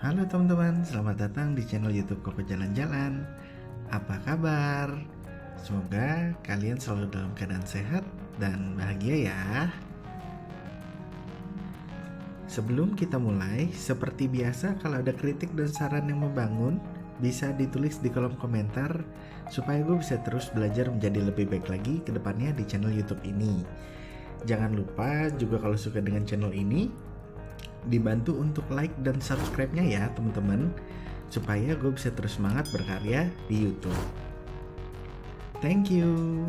Halo teman-teman, selamat datang di channel YouTube Koko Jalan-Jalan. Apa kabar? Semoga kalian selalu dalam keadaan sehat dan bahagia ya. Sebelum kita mulai, seperti biasa kalau ada kritik dan saran yang membangun, bisa ditulis di kolom komentar supaya gue bisa terus belajar menjadi lebih baik lagi ke depannya di channel YouTube ini. Jangan lupa juga kalau suka dengan channel ini, dibantu untuk like dan subscribe-nya ya teman-teman, supaya gue bisa terus semangat berkarya di YouTube. Thank you.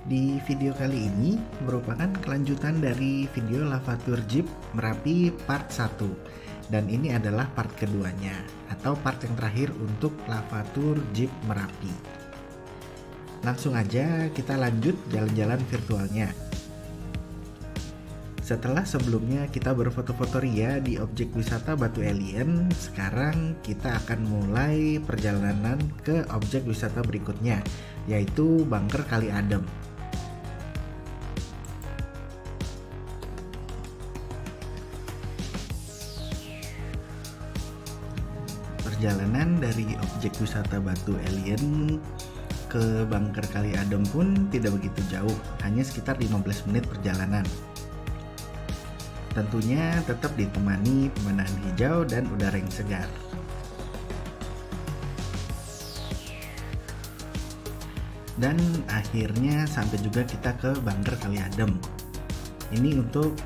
Di video kali ini merupakan kelanjutan dari video Lavatur Jeep Merapi part 1. Dan ini adalah part keduanya atau part yang terakhir untuk Lavatur Jeep Merapi. Langsung aja kita lanjut jalan-jalan virtualnya. Setelah sebelumnya kita berfoto-foto ria di objek wisata Batu Alien, sekarang kita akan mulai perjalanan ke objek wisata berikutnya, yaitu Bunker Kali Adem. Perjalanan dari objek wisata Batu Alien ke Bunker Kali Adem pun tidak begitu jauh, hanya sekitar 15 menit perjalanan. Tentunya tetap ditemani pemandangan hijau dan udara yang segar. Dan akhirnya sampai juga kita ke Bunker Kali Adem. Ini untuk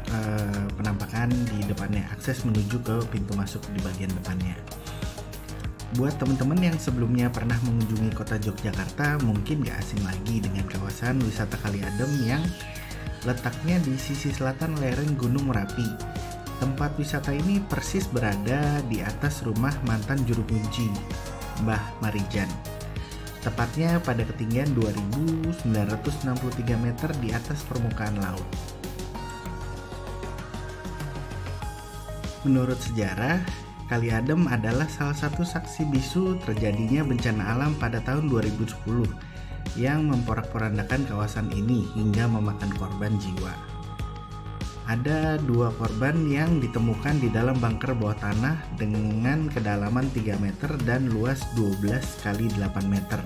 penampakan di depannya, akses menuju ke pintu masuk di bagian depannya. Buat teman-teman yang sebelumnya pernah mengunjungi kota Yogyakarta, mungkin gak asing lagi dengan kawasan wisata Kali Adem yang letaknya di sisi selatan lereng Gunung Merapi. Tempat wisata ini persis berada di atas rumah mantan juru kunci Mbah Marijan, tepatnya pada ketinggian 2.963 meter di atas permukaan laut. Menurut sejarah, Kali Adem adalah salah satu saksi bisu terjadinya bencana alam pada tahun 2010 yang memporak-porandakan kawasan ini hingga memakan korban jiwa. Ada 2 korban yang ditemukan di dalam bunker bawah tanah dengan kedalaman 3 meter dan luas 12 kali 8 meter.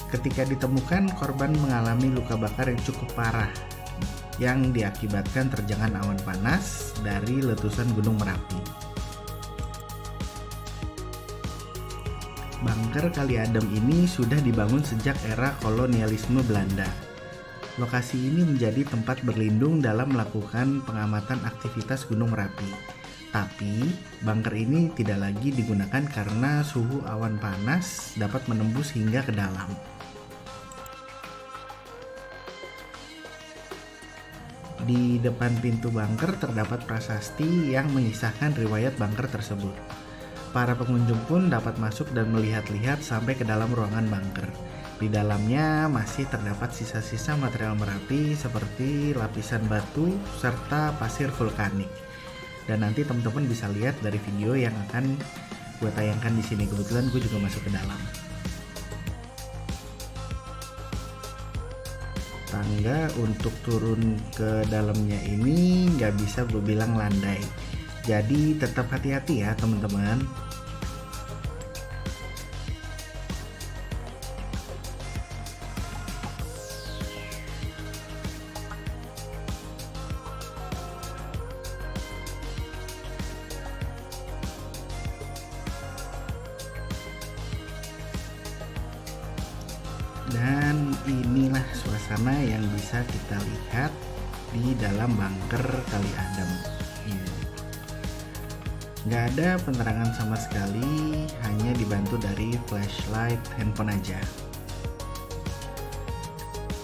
Ketika ditemukan, korban mengalami luka bakar yang cukup parah yang diakibatkan terjangan awan panas dari letusan Gunung Merapi. Bunker Kali Adem ini sudah dibangun sejak era kolonialisme Belanda. Lokasi ini menjadi tempat berlindung dalam melakukan pengamatan aktivitas Gunung Merapi. Tapi, bunker ini tidak lagi digunakan karena suhu awan panas dapat menembus hingga ke dalam. Di depan pintu bunker terdapat prasasti yang mengisahkan riwayat bunker tersebut. Para pengunjung pun dapat masuk dan melihat-lihat sampai ke dalam ruangan bunker. Di dalamnya masih terdapat sisa-sisa material Merapi seperti lapisan batu serta pasir vulkanik. Dan nanti teman-teman bisa lihat dari video yang akan gue tayangkan di sini. Kebetulan gue juga masuk ke dalam. Tangga untuk turun ke dalamnya ini nggak bisa gue bilang landai. Jadi tetap hati-hati ya teman-teman. Dan inilah suasana yang bisa kita lihat di dalam bunker Kali Adem ini. Nggak ada penerangan sama sekali, hanya dibantu dari flashlight handphone aja.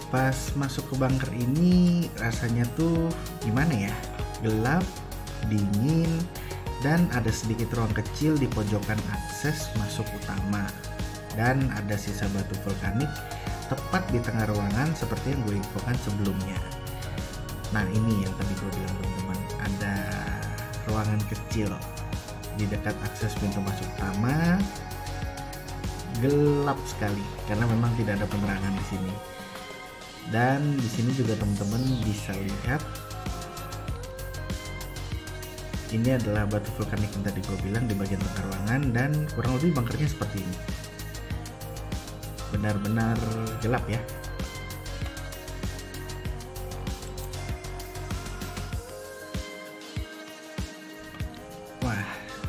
Pas masuk ke bunker ini rasanya tuh gimana ya? Gelap, dingin, dan ada sedikit ruang kecil di pojokan akses masuk utama. Dan ada sisa batu vulkanik tepat di tengah ruangan seperti yang gue infokan sebelumnya. Nah ini yang tadi gue bilang teman-teman, ada ruangan kecil di dekat akses pintu masuk utama gelap sekali karena memang tidak ada penerangan di sini. Dan di sini juga teman-teman bisa lihat ini adalah batu vulkanik yang tadi gue bilang di bagian tengah ruangan, dan kurang lebih bunkernya seperti ini. Benar-benar gelap ya. Wah,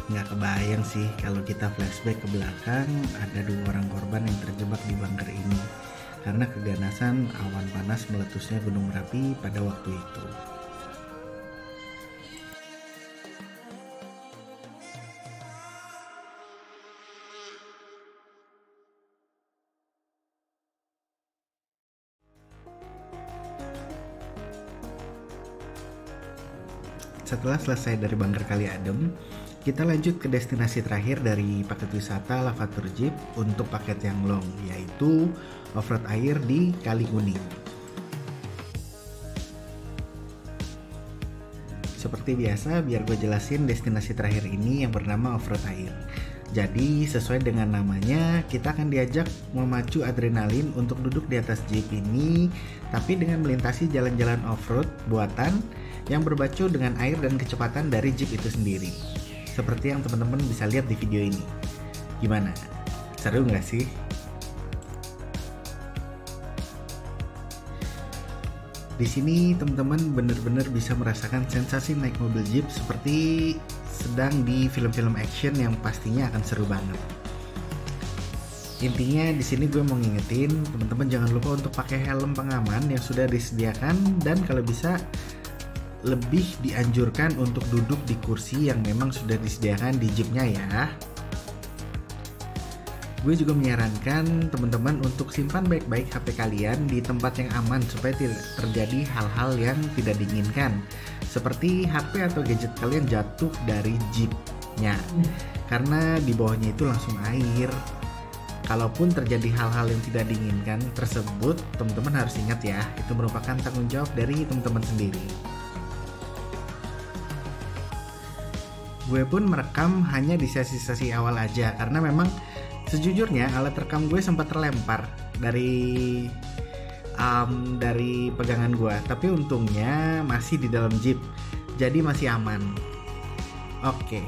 nggak kebayang sih kalau kita flashback ke belakang ada 2 orang korban yang terjebak di bunker ini karena keganasan awan panas meletusnya Gunung Merapi pada waktu itu. Setelah selesai dari bunker Kali Adem, kita lanjut ke destinasi terakhir dari paket wisata Lavatur Jeep untuk paket yang long, yaitu off-road air di Kali Kuning. Seperti biasa, biar gue jelasin destinasi terakhir ini yang bernama off-road air. Jadi sesuai dengan namanya, kita akan diajak memacu adrenalin untuk duduk di atas Jeep ini, tapi dengan melintasi jalan-jalan off-road buatan yang berbacu dengan air dan kecepatan dari Jeep itu sendiri. Seperti yang teman-teman bisa lihat di video ini. Gimana? Seru nggak sih? Di sini teman-teman benar-benar bisa merasakan sensasi naik mobil Jeep seperti sedang di film-film action yang pastinya akan seru banget. Intinya di sini gue mau ngingetin teman-teman jangan lupa untuk pakai helm pengaman yang sudah disediakan, dan kalau bisa lebih dianjurkan untuk duduk di kursi yang memang sudah disediakan di Jeepnya ya. Gue juga menyarankan teman-teman untuk simpan baik-baik HP kalian di tempat yang aman supaya tidak terjadi hal-hal yang tidak diinginkan, seperti HP atau gadget kalian jatuh dari Jeepnya karena di bawahnya itu langsung air. Kalaupun terjadi hal-hal yang tidak diinginkan tersebut, teman-teman harus ingat ya, itu merupakan tanggung jawab dari teman-teman sendiri. Gue pun merekam hanya di sesi-sesi awal aja karena memang sejujurnya alat rekam gue sempat terlempar dari pegangan gue, tapi untungnya masih di dalam Jeep, jadi masih aman. Oke,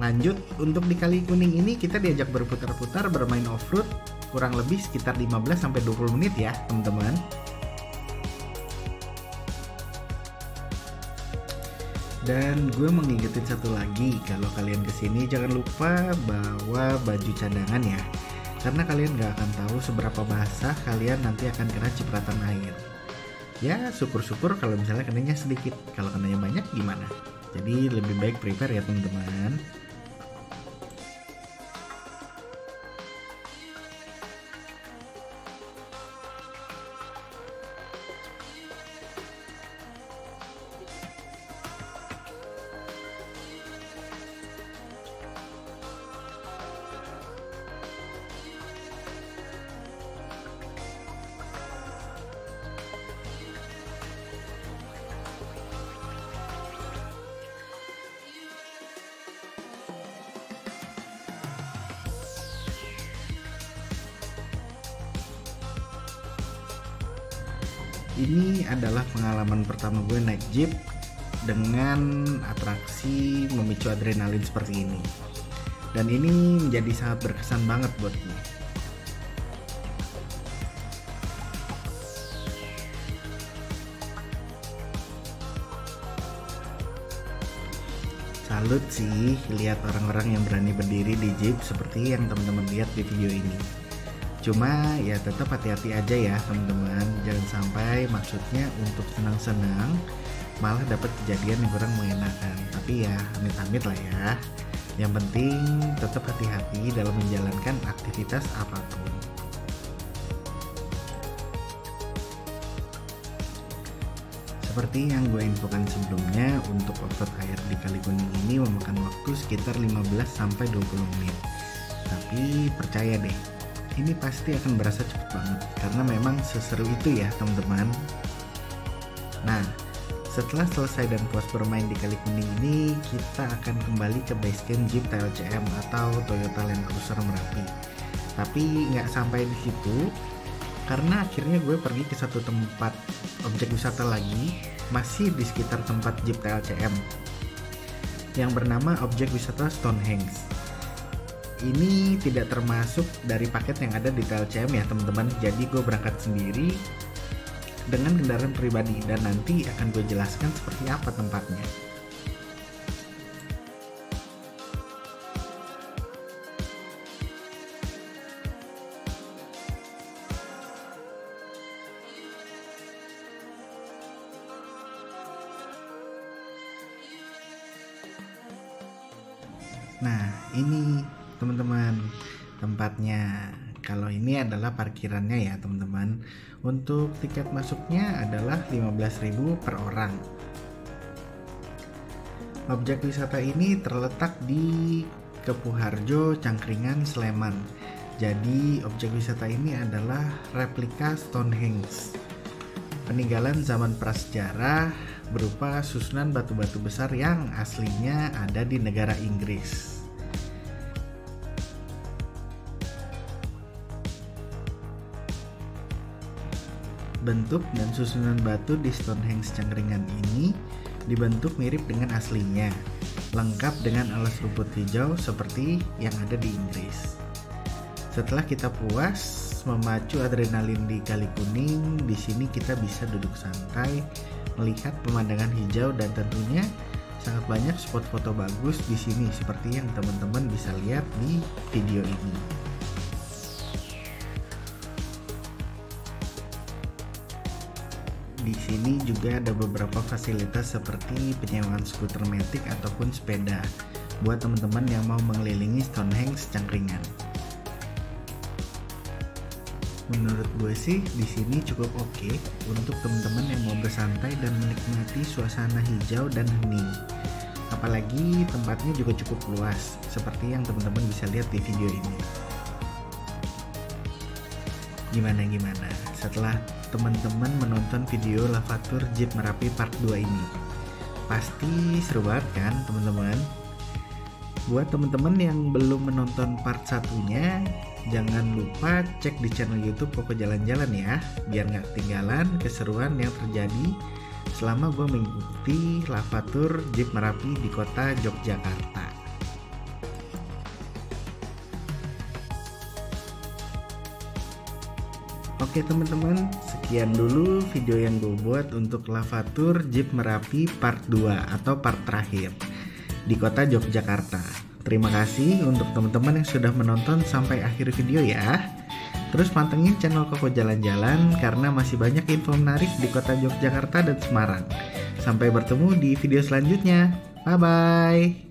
lanjut. Untuk di Kali Kuning ini kita diajak berputar-putar bermain off-road kurang lebih sekitar 15-20 menit ya teman-teman. Dan gue mengingetin satu lagi, kalau kalian kesini jangan lupa bawa baju cadangan ya, karena kalian gak akan tahu seberapa basah kalian nanti akan kena cipratan air. Ya syukur-syukur kalau misalnya kenanya sedikit, kalau kenanya banyak gimana? Jadi lebih baik prepare ya teman-teman. Ini adalah pengalaman pertama gue naik Jeep dengan atraksi memicu adrenalin seperti ini. Dan ini menjadi sangat berkesan banget buat gue. Salut sih lihat orang-orang yang berani berdiri di Jeep seperti yang teman-teman lihat di video ini. Cuma ya tetap hati-hati aja ya teman-teman, jangan sampai maksudnya untuk senang-senang malah dapat kejadian yang kurang mengenakan. Tapi ya amit-amit lah ya. Yang penting tetap hati-hati dalam menjalankan aktivitas apapun. Seperti yang gue infokan sebelumnya, untuk off-road air di Kali Kuning ini memakan waktu sekitar 15-20 menit. Tapi percaya deh, ini pasti akan berasa cepet banget karena memang seseru itu ya teman-teman. Nah, setelah selesai dan puas bermain di Kali Kuning ini, kita akan kembali ke basecamp Jeep TLCM atau Toyota Land Cruiser Merapi. Tapi nggak sampai di situ, karena akhirnya gue pergi ke satu tempat objek wisata lagi, masih di sekitar tempat Jeep TLCM, yang bernama objek wisata Stonehenge. Ini tidak termasuk dari paket yang ada di TLCM ya teman-teman. Jadi gue berangkat sendiri dengan kendaraan pribadi, dan nanti akan gue jelaskan seperti apa tempatnya. Nah, ini teman-teman tempatnya. Kalau ini adalah parkirannya ya teman-teman. Untuk tiket masuknya adalah 15.000 per orang. Objek wisata ini terletak di Kepuharjo, Cangkringan, Sleman. Jadi objek wisata ini adalah replika Stonehenge, peninggalan zaman prasejarah berupa susunan batu-batu besar yang aslinya ada di negara Inggris. Bentuk dan susunan batu di Stonehenge Cangkringan ini dibentuk mirip dengan aslinya, lengkap dengan alas rumput hijau seperti yang ada di Inggris. Setelah kita puas memacu adrenalin di Kali Kuning, di sini kita bisa duduk santai, melihat pemandangan hijau, dan tentunya sangat banyak spot foto bagus di sini seperti yang teman-teman bisa lihat di video ini. Di sini juga ada beberapa fasilitas seperti penyewaan skuter matic ataupun sepeda buat teman-teman yang mau mengelilingi Stonehenge Cangkringan. Menurut gue sih di sini cukup oke untuk teman-teman yang mau bersantai dan menikmati suasana hijau dan hening. Apalagi tempatnya juga cukup luas seperti yang teman-teman bisa lihat di video ini. Gimana setelah teman-teman menonton video Lavatur Jeep Merapi part 2 ini? Pasti seru banget kan teman-teman? Buat teman-teman yang belum menonton part 1-nya, jangan lupa cek di channel YouTube Koko Jalan-Jalan ya, biar nggak ketinggalan keseruan yang terjadi selama gue mengikuti Lavatur Jeep Merapi di kota Yogyakarta. Oke teman-teman, sekian dulu video yang gue buat untuk Lavatur Jeep Merapi part 2 atau part terakhir di kota Yogyakarta. Terima kasih untuk teman-teman yang sudah menonton sampai akhir video ya. Terus pantengin channel Koko Jalan-Jalan karena masih banyak info menarik di kota Yogyakarta dan Semarang. Sampai bertemu di video selanjutnya. Bye-bye.